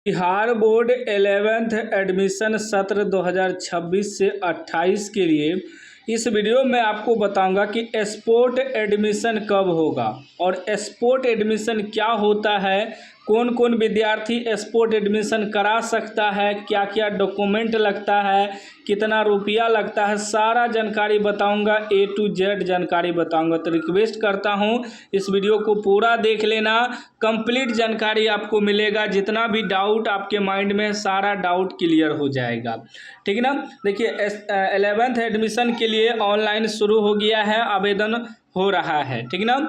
Bihar board 11th admission सत्र 2026 से 28 के लिए इस वीडियो में आपको बताऊंगा कि स्पोर्ट एडमिशन कब होगा और स्पोर्ट एडमिशन क्या होता है, कौन कौन विद्यार्थी स्पोर्ट एडमिशन करा सकता है, क्या क्या डॉक्यूमेंट लगता है, कितना रुपया लगता है, सारा जानकारी बताऊंगा। A to Z जानकारी बताऊंगा। तो रिक्वेस्ट करता हूं इस वीडियो को पूरा देख लेना, कंप्लीट जानकारी आपको मिलेगा। जितना भी डाउट आपके माइंड में, सारा डाउट क्लियर हो जाएगा। ठीक है ना। देखिए 11th एडमिशन के लिए ऑनलाइन शुरू हो गया है, आवेदन हो रहा है। ठीक ना।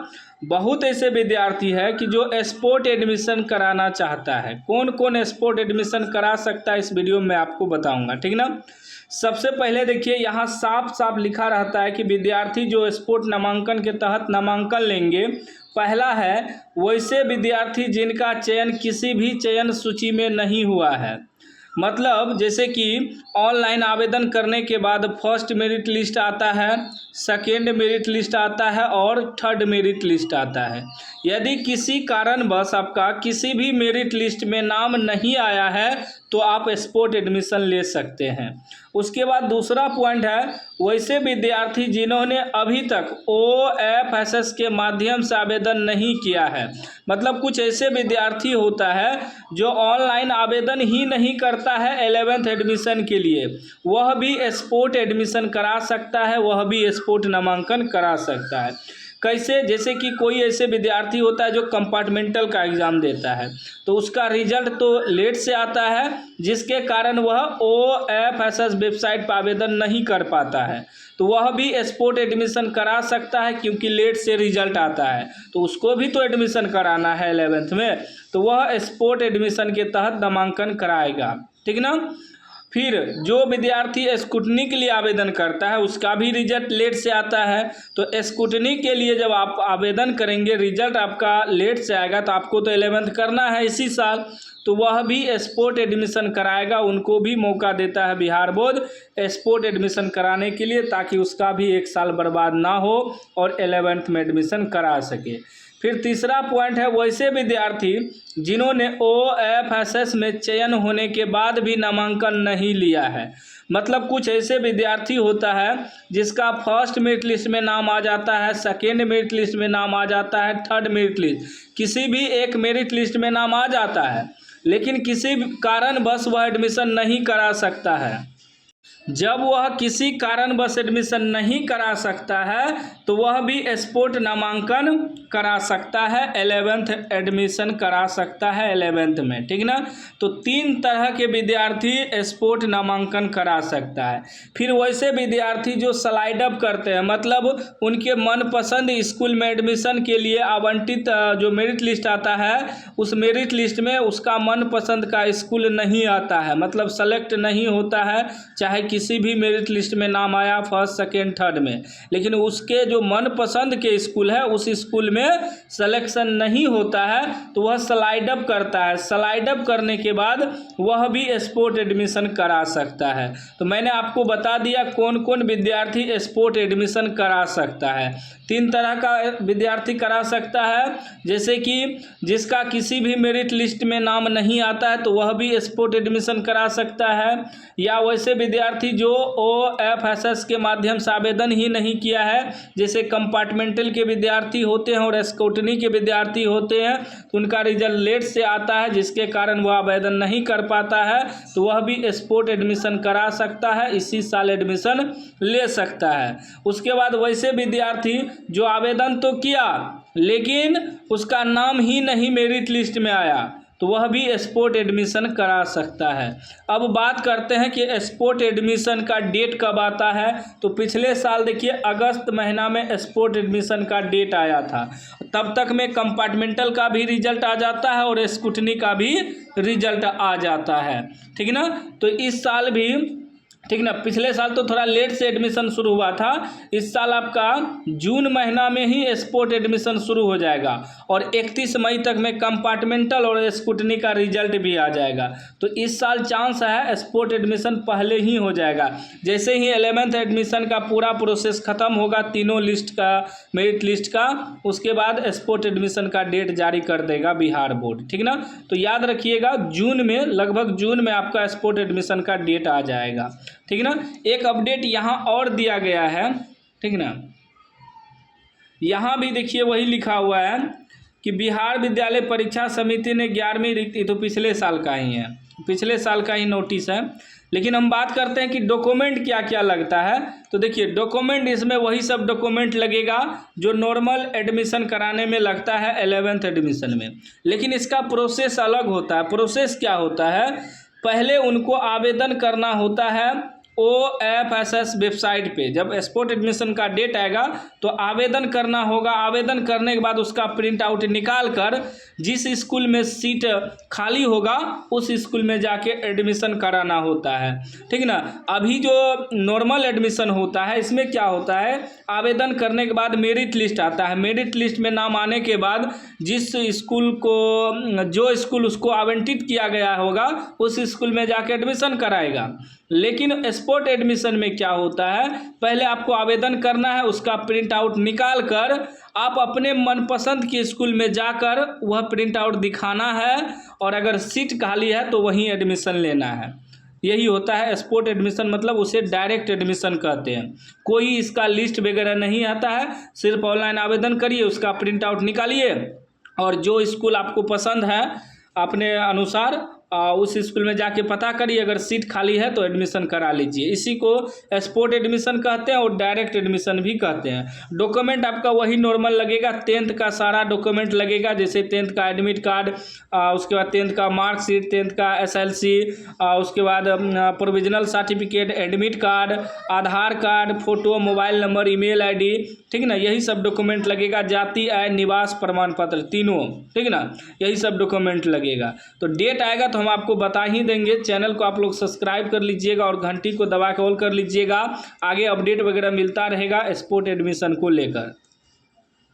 बहुत ऐसे विद्यार्थी है कि जो स्पोर्ट एडमिशन कराना चाहता है। कौन कौन स्पोर्ट एडमिशन करा सकता है, इस वीडियो में आपको बताऊंगा। ठीक ना। सबसे पहले देखिए यहाँ साफ साफ लिखा रहता है कि विद्यार्थी जो स्पोर्ट नामांकन के तहत नामांकन लेंगे, पहला है वैसे विद्यार्थी जिनका चयन किसी भी चयन सूची में नहीं हुआ है। मतलब जैसे कि ऑनलाइन आवेदन करने के बाद फर्स्ट मेरिट लिस्ट आता है, सेकेंड मेरिट लिस्ट आता है और थर्ड मेरिट लिस्ट आता है। यदि किसी कारणवश आपका किसी भी मेरिट लिस्ट में नाम नहीं आया है तो आप स्पोर्ट एडमिशन ले सकते हैं। उसके बाद दूसरा पॉइंट है वैसे विद्यार्थी जिन्होंने अभी तक OFSS के माध्यम से आवेदन नहीं किया है। मतलब कुछ ऐसे विद्यार्थी होता है जो ऑनलाइन आवेदन ही नहीं करता है 11th एडमिशन के लिए, वह भी स्पोर्ट एडमिशन करा सकता है, वह भी स्पोर्ट नामांकन करा सकता है। कैसे? जैसे कि कोई ऐसे विद्यार्थी होता है जो कंपार्टमेंटल का एग्ज़ाम देता है, तो उसका रिजल्ट तो लेट से आता है, जिसके कारण वह OFSS वेबसाइट पर आवेदन नहीं कर पाता है, तो वह भी स्पोर्ट एडमिशन करा सकता है क्योंकि लेट से रिजल्ट आता है, तो उसको भी तो एडमिशन कराना है 11th में, तो वह स्पोर्ट एडमिशन के तहत नामांकन कराएगा। ठीक ना। फिर जो विद्यार्थी स्कूटनी के लिए आवेदन करता है उसका भी रिजल्ट लेट से आता है, तो स्कूटनी के लिए जब आप आवेदन करेंगे, रिजल्ट आपका लेट से आएगा, तो आपको तो 11th करना है इसी साल, तो वह भी स्पोर्ट एडमिशन कराएगा। उनको भी मौका देता है बिहार बोर्ड स्पोर्ट एडमिशन कराने के लिए, ताकि उसका भी एक साल बर्बाद ना हो और 11th में एडमिशन करा सके। फिर तीसरा पॉइंट है वैसे विद्यार्थी जिन्होंने OFSS में चयन होने के बाद भी नामांकन नहीं लिया है। मतलब कुछ ऐसे विद्यार्थी होता है जिसका फर्स्ट मेरिट लिस्ट में नाम आ जाता है, सेकेंड मेरिट लिस्ट में नाम आ जाता है, थर्ड मेरिट लिस्ट, किसी भी एक मेरिट लिस्ट में नाम आ जाता है, लेकिन किसी कारणवश वह एडमिशन नहीं करा सकता है। जब वह किसी कारणवश एडमिशन नहीं करा सकता है तो वह भी स्पोर्ट नामांकन करा सकता है, 11th एडमिशन करा सकता है 11th में। ठीक ना। तो 3 तरह के विद्यार्थी स्पोर्ट नामांकन करा सकता है। फिर वैसे विद्यार्थी जो स्लाइड अप करते हैं, मतलब उनके मनपसंद स्कूल में एडमिशन के लिए आवंटित जो मेरिट लिस्ट आता है, उस मेरिट लिस्ट में उसका मनपसंद का स्कूल नहीं आता है, मतलब सेलेक्ट नहीं होता है, चाहे किसी भी मेरिट लिस्ट में नाम आया फर्स्ट सेकेंड थर्ड में, लेकिन उसके जो मनपसंद के स्कूल है उस स्कूल में सिलेक्शन नहीं होता है, तो वह स्लाइड अप करता है। स्लाइड अप करने के बाद वह भी स्पोर्ट एडमिशन करा सकता है। तो मैंने आपको बता दिया कौन कौन विद्यार्थी स्पोर्ट एडमिशन करा सकता है। 3 तरह का विद्यार्थी करा सकता है, जैसे कि जिसका किसी भी मेरिट लिस्ट में नाम नहीं आता है तो वह भी स्पोर्ट एडमिशन करा सकता है, या वैसे विद्यार्थी जो OFSS के माध्यम से आवेदन ही नहीं किया है, जैसे कंपार्टमेंटल के विद्यार्थी होते हैं और स्कूटनी के विद्यार्थी होते हैं, तो उनका रिजल्ट लेट से आता है, जिसके कारण वह आवेदन नहीं कर पाता है, तो वह भी स्पोर्ट एडमिशन करा सकता है, इसी साल एडमिशन ले सकता है। उसके बाद वैसे विद्यार्थी जो आवेदन तो किया लेकिन उसका नाम ही नहीं मेरिट लिस्ट में आया, तो वह भी स्पोर्ट एडमिशन करा सकता है। अब बात करते हैं कि स्पोर्ट एडमिशन का डेट कब आता है। तो पिछले साल देखिए अगस्त महीना में स्पोर्ट एडमिशन का डेट आया था, तब तक में कंपार्टमेंटल का भी रिजल्ट आ जाता है और स्कूटनी का भी रिजल्ट आ जाता है। ठीक ना। तो इस साल भी ठीक ना। पिछले साल तो थोड़ा लेट से एडमिशन शुरू हुआ था, इस साल आपका जून महीना में ही स्पोर्ट एडमिशन शुरू हो जाएगा और 31 मई तक में कंपार्टमेंटल और स्कूटनी का रिजल्ट भी आ जाएगा। तो इस साल चांस है स्पोर्ट एडमिशन पहले ही हो जाएगा। जैसे ही 11th एडमिशन का पूरा प्रोसेस ख़त्म होगा, तीनों लिस्ट का, मेरिट लिस्ट का, उसके बाद स्पोर्ट एडमिशन का डेट जारी कर देगा बिहार बोर्ड, ठीक ना। तो याद रखिएगा जून में, लगभग जून में आपका स्पोर्ट एडमिशन का डेट आ जाएगा, ठीक ना। एक अपडेट यहाँ और दिया गया है, ठीक ना। यहाँ भी देखिए वही लिखा हुआ है कि बिहार विद्यालय परीक्षा समिति ने 11वीं रिक्ति, तो पिछले साल का ही है, पिछले साल का ही नोटिस है। लेकिन हम बात करते हैं कि डॉक्यूमेंट क्या क्या लगता है। तो देखिए डॉक्यूमेंट, इसमें वही सब डॉक्यूमेंट लगेगा जो नॉर्मल एडमिशन कराने में लगता है 11th एडमिशन में, लेकिन इसका प्रोसेस अलग होता है। प्रोसेस क्या होता है, पहले उनको आवेदन करना होता है OFSS वेबसाइट पे। जब स्पोर्ट एडमिशन का डेट आएगा तो आवेदन करना होगा, आवेदन करने के बाद उसका प्रिंट आउट निकाल कर जिस स्कूल में सीट खाली होगा उस स्कूल में जाके एडमिशन कराना होता है, ठीक ना। अभी जो नॉर्मल एडमिशन होता है इसमें क्या होता है, आवेदन करने के बाद मेरिट लिस्ट आता है, मेरिट लिस्ट में नाम आने के बाद जिस स्कूल को, जो स्कूल उसको आवंटित किया गया होगा उस स्कूल में जाके एडमिशन कराएगा। लेकिन स्पोर्ट एडमिशन में क्या होता है, पहले आपको आवेदन करना है, उसका प्रिंट आउट निकाल कर आप अपने मनपसंद के स्कूल में जाकर वह प्रिंट आउट दिखाना है और अगर सीट खाली है तो वहीं एडमिशन लेना है। यही होता है स्पोर्ट एडमिशन, मतलब उसे डायरेक्ट एडमिशन कहते हैं। कोई इसका लिस्ट वगैरह नहीं आता है, सिर्फ ऑनलाइन आवेदन करिए, उसका प्रिंट आउट निकालिए और जो स्कूल आपको पसंद है अपने अनुसार उस स्कूल में जाके पता करिए, अगर सीट खाली है तो एडमिशन करा लीजिए। इसी को स्पोर्ट एडमिशन कहते हैं और डायरेक्ट एडमिशन भी कहते हैं। डॉक्यूमेंट आपका वही नॉर्मल लगेगा, 10th का सारा डॉक्यूमेंट लगेगा, जैसे 10th का एडमिट कार्ड, उसके बाद 10th का मार्कशीट, 10th का SLC, उसके बाद provisional certificate, admit card, Aadhaar card, photo, mobile number, email ID, ठीक ना। यही सब डॉक्यूमेंट लगेगा, जाति, आय, निवास प्रमाण पत्र, तीनों, ठीक ना, यही सब डॉक्यूमेंट लगेगा। तो डेट आएगा तो हम आपको बता ही देंगे। चैनल को आप लोग सब्सक्राइब कर लीजिएगा और घंटी को दबा के ऑल कर लीजिएगा, आगे अपडेट वगैरह मिलता रहेगा स्पोर्ट एडमिशन को लेकर।